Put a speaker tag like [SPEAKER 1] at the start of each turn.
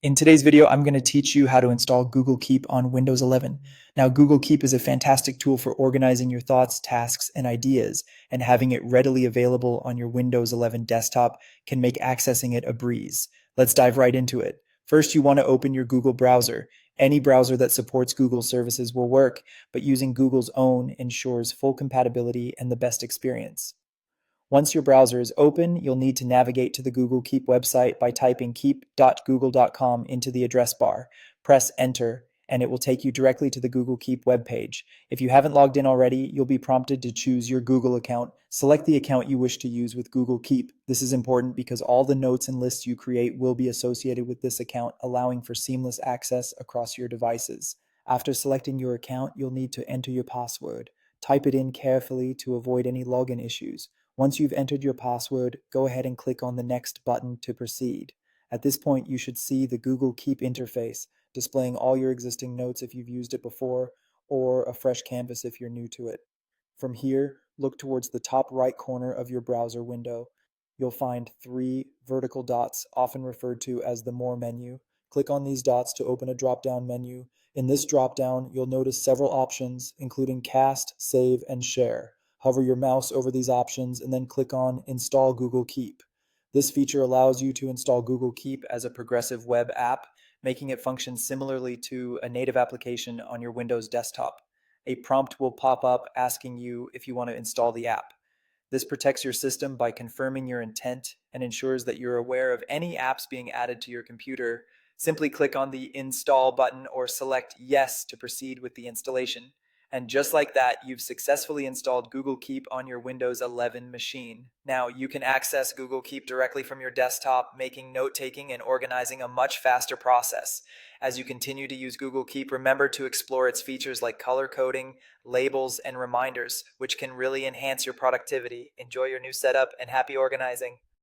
[SPEAKER 1] In today's video, I'm going to teach you how to install Google Keep on Windows 11. Now, Google Keep is a fantastic tool for organizing your thoughts, tasks, and ideas, and having it readily available on your Windows 11 desktop can make accessing it a breeze. Let's dive right into it. First, you want to open your Google browser. Any browser that supports Google services will work, but using Google's own ensures full compatibility and the best experience. Once your browser is open, you'll need to navigate to the Google Keep website by typing keep.google.com into the address bar. Press enter, and it will take you directly to the Google Keep webpage. If you haven't logged in already, you'll be prompted to choose your Google account. Select the account you wish to use with Google Keep. This is important because all the notes and lists you create will be associated with this account, allowing for seamless access across your devices. After selecting your account, you'll need to enter your password. Type it in carefully to avoid any login issues. Once you've entered your password, go ahead and click on the Next button to proceed. At this point, you should see the Google Keep interface, displaying all your existing notes if you've used it before, or a fresh canvas if you're new to it. From here, look towards the top right corner of your browser window. You'll find three vertical dots, often referred to as the More menu. Click on these dots to open a drop-down menu. In this drop-down, you'll notice several options, including Cast, Save, and Share. Hover your mouse over these options and then click on Install Google Keep. This feature allows you to install Google Keep as a progressive web app, making it function similarly to a native application on your Windows desktop. A prompt will pop up asking you if you want to install the app. This protects your system by confirming your intent and ensures that you're aware of any apps being added to your computer. Simply click on the Install button or select Yes to proceed with the installation. And just like that, you've successfully installed Google Keep on your Windows 11 machine. Now, you can access Google Keep directly from your desktop, making note-taking and organizing a much faster process. As you continue to use Google Keep, remember to explore its features like color coding, labels, and reminders, which can really enhance your productivity. Enjoy your new setup and happy organizing.